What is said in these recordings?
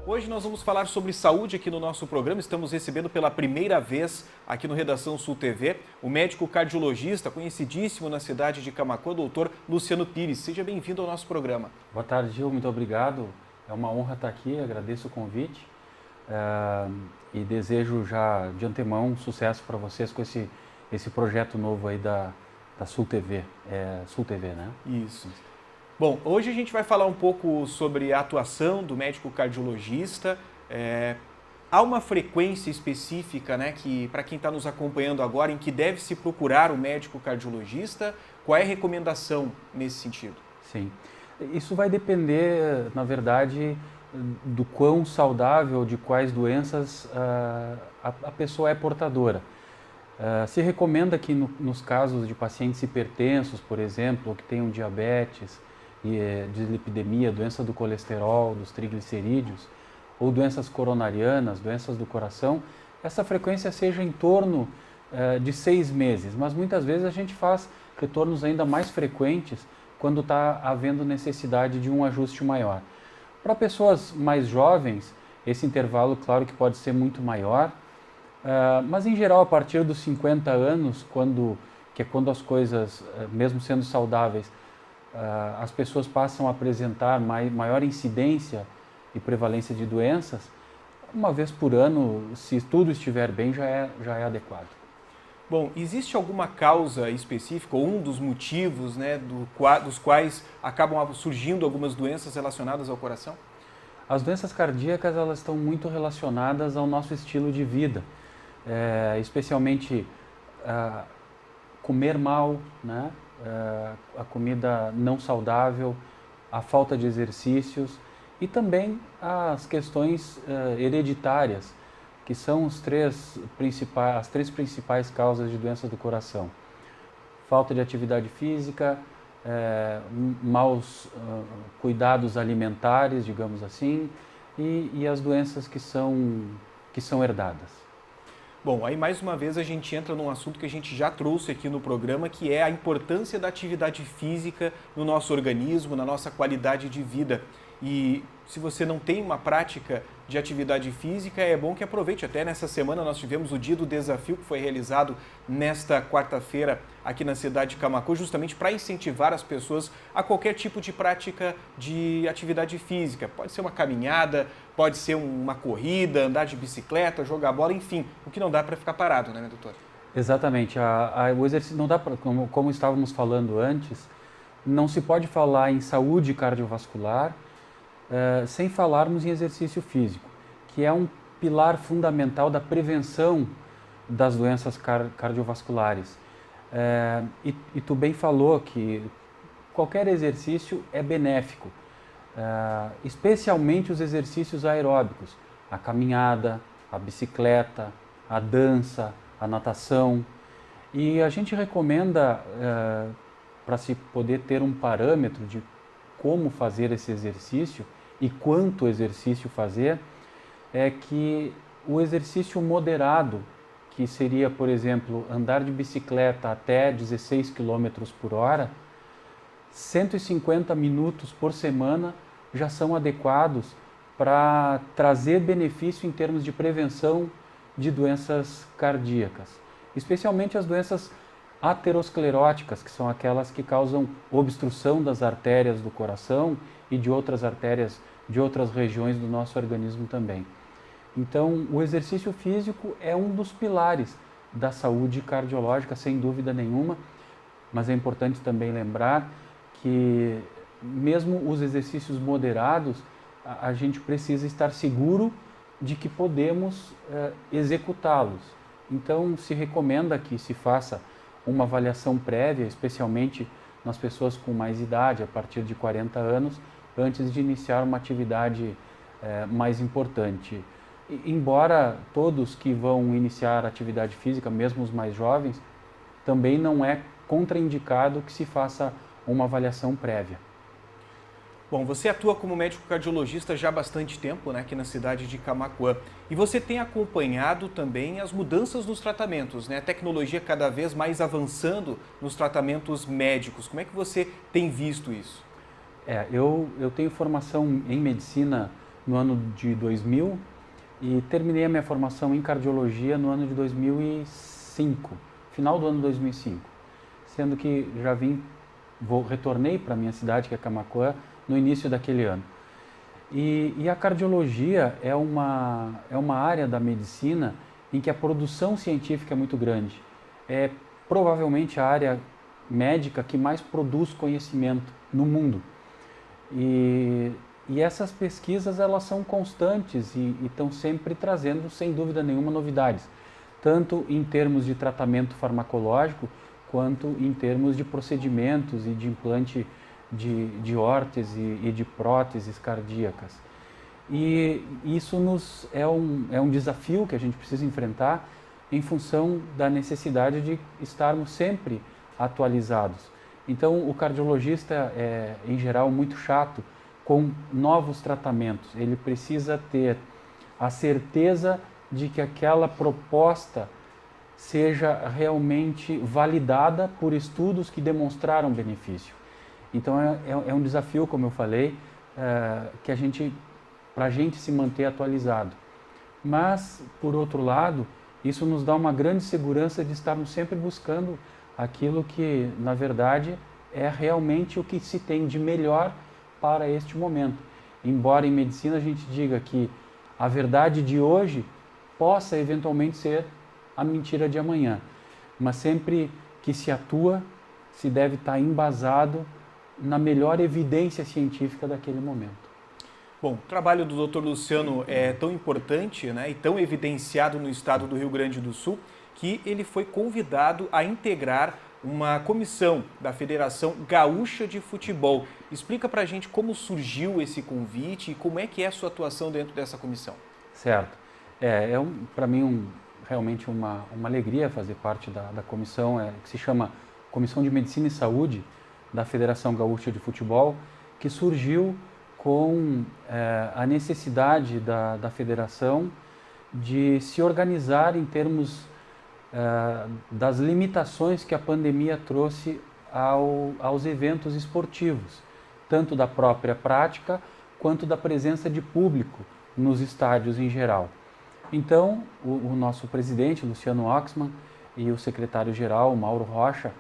Hoje nós vamos falar sobre saúde aqui no nosso programa. Estamos recebendo pela primeira vez aqui no Redação Sul TV o médico cardiologista, conhecidíssimo na cidade de Camaquã, doutor Luciano Pires. Seja bem-vindo ao nosso programa. Boa tarde, Gil. Muito obrigado. É uma honra estar aqui, agradeço o convite e desejo já de antemão sucesso para vocês com esse projeto novo aí da Sul TV. Sul TV, né? Isso. Bom, hoje a gente vai falar um pouco sobre a atuação do médico cardiologista. Há uma frequência específica, né, que para quem está nos acompanhando agora, em que deve se procurar o médico cardiologista? Qual é a recomendação nesse sentido? Sim, isso vai depender, na verdade, do quão saudável, de quais doenças a pessoa é portadora. Se recomenda que nos casos de pacientes hipertensos, por exemplo, ou que tenham diabetes, dislipidemia, doença do colesterol, dos triglicerídeos, ou doenças coronarianas, doenças do coração, essa frequência seja em torno de 6 meses, mas muitas vezes a gente faz retornos ainda mais frequentes quando está havendo necessidade de um ajuste maior. Para pessoas mais jovens, esse intervalo, claro que pode ser muito maior, mas em geral a partir dos 50 anos, que é quando as coisas, mesmo sendo saudáveis, as pessoas passam a apresentar maior incidência e prevalência de doenças, uma vez por ano, se tudo estiver bem, já é adequado. Bom, existe alguma causa específica ou um dos motivos, né, dos quais acabam surgindo algumas doenças relacionadas ao coração? As doenças cardíacas, elas estão muito relacionadas ao nosso estilo de vida, especialmente comer mal, né? A comida não saudável, a falta de exercícios e também as questões hereditárias, que são as três principais causas de doenças do coração. Falta de atividade física, maus cuidados alimentares, digamos assim, e as doenças que são herdadas. Bom, aí mais uma vez a gente entra num assunto que a gente já trouxe aqui no programa, que é a importância da atividade física no nosso organismo, na nossa qualidade de vida. E se você não tem uma prática de atividade física, é bom que aproveite. Até nessa semana nós tivemos o Dia do Desafio, que foi realizado nesta quarta-feira aqui na cidade de Camaquã, justamente para incentivar as pessoas a qualquer tipo de prática de atividade física. Pode ser uma caminhada, pode ser uma corrida, andar de bicicleta, jogar bola, enfim, o que não dá para ficar parado, né, doutor? Exatamente. O exercício não dá para, como estávamos falando antes, não se pode falar em saúde cardiovascular sem falarmos em exercício físico, que é um pilar fundamental da prevenção das doenças cardiovasculares. E tu bem falou que qualquer exercício é benéfico, especialmente os exercícios aeróbicos, a caminhada, a bicicleta, a dança, a natação. E a gente recomenda, para se poder ter um parâmetro de como fazer esse exercício e quanto exercício fazer, é que o exercício moderado, que seria, por exemplo, andar de bicicleta até 16 km por hora, 150 minutos por semana já são adequados para trazer benefício em termos de prevenção de doenças cardíacas, especialmente as doenças ateroscleróticas, que são aquelas que causam obstrução das artérias do coração e de outras artérias de outras regiões do nosso organismo também. Então, o exercício físico é um dos pilares da saúde cardiológica, sem dúvida nenhuma, mas é importante também lembrar que mesmo os exercícios moderados, a gente precisa estar seguro de que podemos executá-los. Então, se recomenda que se faça uma avaliação prévia, especialmente nas pessoas com mais idade, a partir de 40 anos, antes de iniciar uma atividade mais importante. Embora todos que vão iniciar atividade física, mesmo os mais jovens, também não é contraindicado que se faça uma avaliação prévia. Bom, você atua como médico cardiologista já há bastante tempo, né, aqui na cidade de Camaquã. E você tem acompanhado também as mudanças nos tratamentos, né? A tecnologia cada vez mais avançando nos tratamentos médicos. Como é que você tem visto isso? Eu tenho formação em medicina no ano de 2000 e terminei a minha formação em cardiologia no ano de 2005, final do ano 2005. Sendo que retornei para a minha cidade, que é Camaquã, no início daquele ano. E a cardiologia é uma área da medicina em que a produção científica é muito grande. É provavelmente a área médica que mais produz conhecimento no mundo. E essas pesquisas elas são constantes e estão sempre trazendo, sem dúvida nenhuma, novidades, tanto em termos de tratamento farmacológico, quanto em termos de procedimentos e de implante de órtese e de próteses cardíacas. E isso é um desafio que a gente precisa enfrentar em função da necessidade de estarmos sempre atualizados. Então, o cardiologista é, em geral, muito chato com novos tratamentos. Ele precisa ter a certeza de que aquela proposta seja realmente validada por estudos que demonstraram benefício. Então, é um desafio, como eu falei, para a gente se manter atualizado. Mas, por outro lado, isso nos dá uma grande segurança de estarmos sempre buscando aquilo que, na verdade, é realmente o que se tem de melhor para este momento. Embora em medicina a gente diga que a verdade de hoje possa eventualmente ser a mentira de amanhã, mas sempre que se atua, se deve estar embasado na melhor evidência científica daquele momento. Bom, o trabalho do Dr. Luciano é tão importante, né, e tão evidenciado no estado do Rio Grande do Sul, que ele foi convidado a integrar uma comissão da Federação Gaúcha de Futebol. Explica pra gente como surgiu esse convite e como é que é a sua atuação dentro dessa comissão. Certo. Para mim realmente uma alegria fazer parte da comissão que se chama Comissão de Medicina e Saúde da Federação Gaúcha de Futebol, que surgiu com a necessidade da federação de se organizar em termos das limitações que a pandemia trouxe aos eventos esportivos, tanto da própria prática quanto da presença de público nos estádios em geral. Então, o nosso presidente, Luciano Oxman, e o secretário-geral, Mauro Rocha,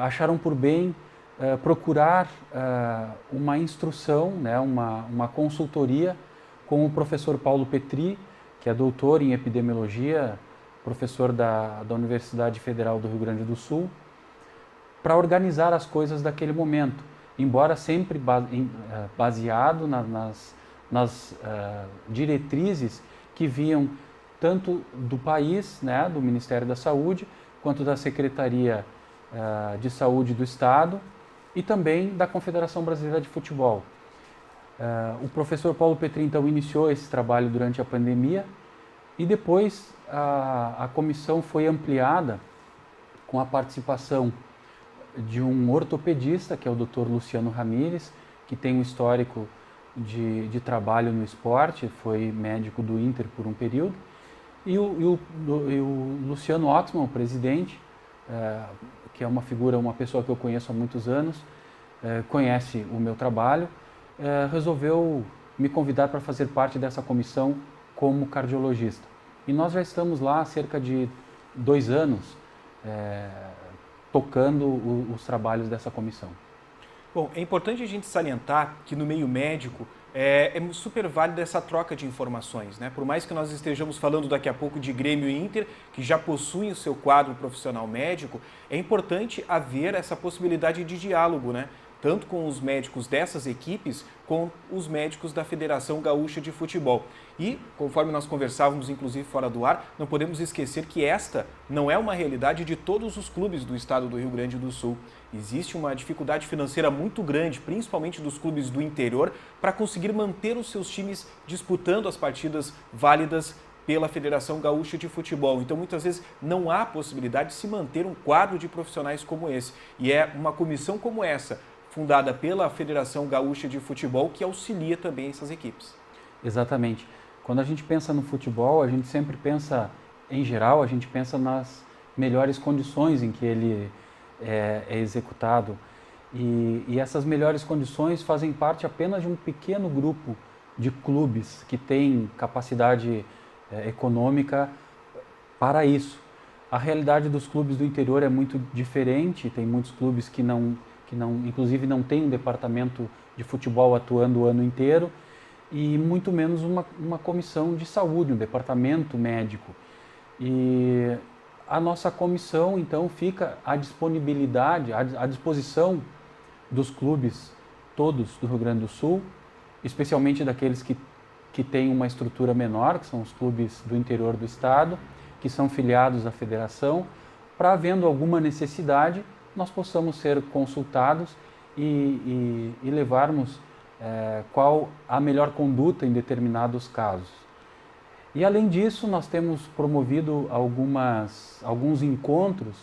acharam por bem procurar uma instrução, né, uma consultoria com o professor Paulo Petri, que é doutor em epidemiologia, professor da Universidade Federal do Rio Grande do Sul, para organizar as coisas daquele momento, embora sempre baseado nas diretrizes que vinham tanto do país, né, do Ministério da Saúde, quanto da Secretaria de Saúde do Estado e também da Confederação Brasileira de Futebol. O professor Paulo Petri, então, iniciou esse trabalho durante a pandemia e depois a comissão foi ampliada com a participação de um ortopedista, que é o Dr. Luciano Ramírez, que tem um histórico de trabalho no esporte, foi médico do Inter por um período, e o Luciano Oxman, o presidente, que é uma pessoa que eu conheço há muitos anos, conhece o meu trabalho, resolveu me convidar para fazer parte dessa comissão como cardiologista. E nós já estamos lá há cerca de 2 anos tocando os trabalhos dessa comissão. Bom, é importante a gente salientar que no meio médico é super válida essa troca de informações, né? Por mais que nós estejamos falando daqui a pouco de Grêmio e Inter, que já possuem o seu quadro profissional médico, é importante haver essa possibilidade de diálogo, né? Tanto com os médicos dessas equipes, com os médicos da Federação Gaúcha de Futebol. E, conforme nós conversávamos, inclusive fora do ar, não podemos esquecer que esta não é uma realidade de todos os clubes do estado do Rio Grande do Sul. Existe uma dificuldade financeira muito grande, principalmente dos clubes do interior, para conseguir manter os seus times disputando as partidas válidas pela Federação Gaúcha de Futebol. Então, muitas vezes, não há possibilidade de se manter um quadro de profissionais como esse. E é uma comissão como essa, fundada pela Federação Gaúcha de Futebol, que auxilia também essas equipes. Exatamente. Quando a gente pensa no futebol, a gente sempre pensa, em geral, a gente pensa nas melhores condições em que ele é executado. E essas melhores condições fazem parte apenas de um pequeno grupo de clubes que tem capacidade econômica para isso. A realidade dos clubes do interior é muito diferente, tem muitos clubes que inclusive não tem um departamento de futebol atuando o ano inteiro e muito menos uma comissão de saúde, um departamento médico. E a nossa comissão, então, fica à disponibilidade, à disposição dos clubes todos do Rio Grande do Sul, especialmente daqueles que têm uma estrutura menor, que são os clubes do interior do estado, que são filiados à federação, para, havendo alguma necessidade, nós possamos ser consultados e levarmos qual a melhor conduta em determinados casos. E, além disso, nós temos promovido alguns encontros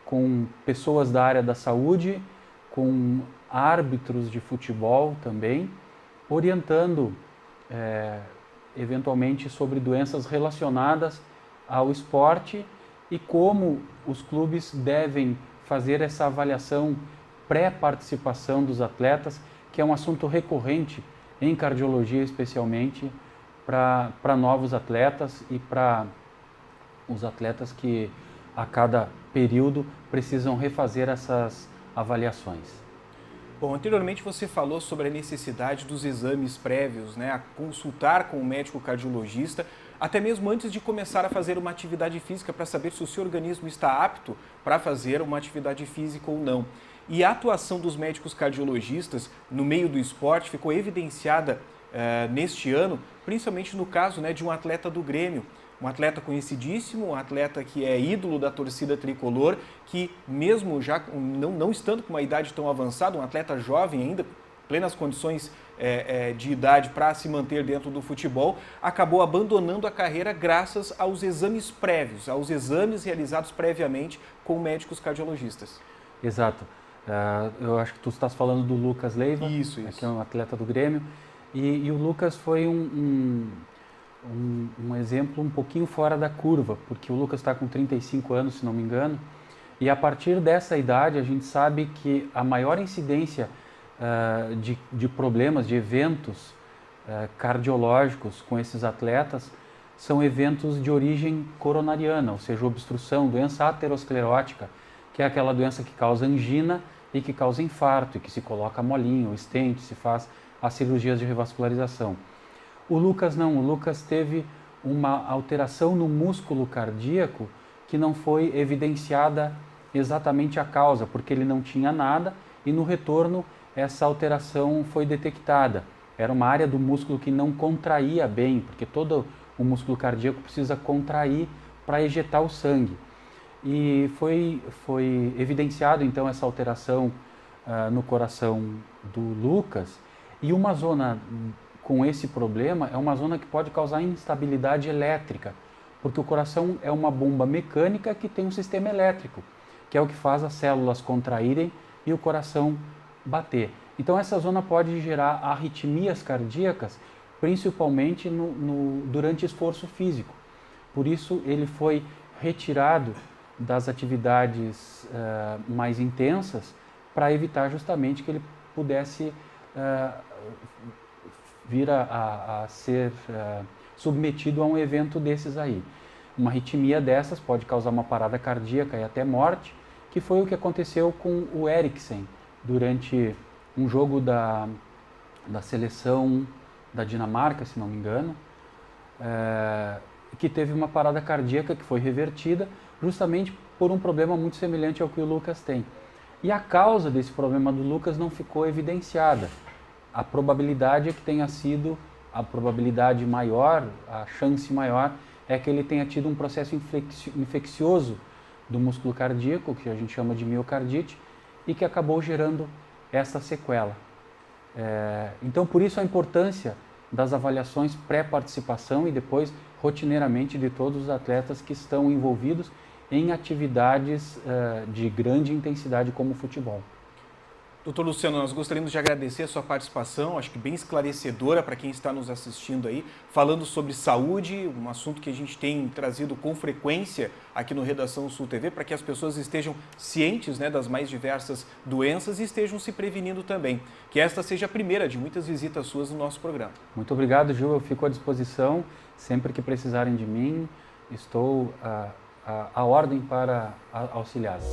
com pessoas da área da saúde, com árbitros de futebol também, orientando eventualmente sobre doenças relacionadas ao esporte e como os clubes devem fazer essa avaliação pré-participação dos atletas, que é um assunto recorrente em cardiologia, especialmente para novos atletas e para os atletas que a cada período precisam refazer essas avaliações. Bom, anteriormente você falou sobre a necessidade dos exames prévios, né, a consultar com o médico cardiologista, até mesmo antes de começar a fazer uma atividade física, para saber se o seu organismo está apto para fazer uma atividade física ou não. E a atuação dos médicos cardiologistas no meio do esporte ficou evidenciada neste ano, principalmente no caso, né, de um atleta do Grêmio, um atleta conhecidíssimo, um atleta que é ídolo da torcida tricolor, que mesmo já não estando com uma idade tão avançada, um atleta jovem ainda, plenas condições de idade para se manter dentro do futebol, acabou abandonando a carreira graças aos exames prévios, aos exames realizados previamente com médicos cardiologistas. Exato. Eu acho que tu estás falando do Lucas Leiva, isso. Que é um atleta do Grêmio, e o Lucas foi um exemplo um pouquinho fora da curva, porque o Lucas está com 35 anos, se não me engano, e a partir dessa idade a gente sabe que a maior incidência de problemas, de eventos cardiológicos com esses atletas são eventos de origem coronariana, ou seja, obstrução, doença aterosclerótica, que é aquela doença que causa angina e que causa infarto, e que se coloca molinho, stent, se faz as cirurgias de revascularização. O Lucas não, o Lucas teve uma alteração no músculo cardíaco que não foi evidenciada exatamente a causa, porque ele não tinha nada e no retorno essa alteração foi detectada. Era uma área do músculo que não contraía bem, porque todo o músculo cardíaco precisa contrair para ejetar o sangue. E foi evidenciado então essa alteração no coração do Lucas, e uma zona com esse problema é uma zona que pode causar instabilidade elétrica, porque o coração é uma bomba mecânica que tem um sistema elétrico, que é o que faz as células contraírem e o coração bater. Então essa zona pode gerar arritmias cardíacas, principalmente durante esforço físico. Por isso ele foi retirado das atividades mais intensas para evitar justamente que ele pudesse vir a ser submetido a um evento desses aí. Uma arritmia dessas pode causar uma parada cardíaca e até morte, que foi o que aconteceu com o Eriksen durante um jogo da seleção da Dinamarca, se não me engano, que teve uma parada cardíaca que foi revertida justamente por um problema muito semelhante ao que o Lucas tem. E a causa desse problema do Lucas não ficou evidenciada. A probabilidade é que tenha sido, a probabilidade maior, a chance maior, é que ele tenha tido um processo infeccioso do músculo cardíaco, que a gente chama de miocardite, e que acabou gerando essa sequela. Então, por isso a importância das avaliações pré-participação e depois, rotineiramente, de todos os atletas que estão envolvidos em atividades de grande intensidade como o futebol. Doutor Luciano, nós gostaríamos de agradecer a sua participação, acho que bem esclarecedora para quem está nos assistindo aí, falando sobre saúde, um assunto que a gente tem trazido com frequência aqui no Redação Sul TV, para que as pessoas estejam cientes, né, das mais diversas doenças e estejam se prevenindo também. Que esta seja a primeira de muitas visitas suas no nosso programa. Muito obrigado, Gil, eu fico à disposição, sempre que precisarem de mim, estou à ordem para auxiliá-los.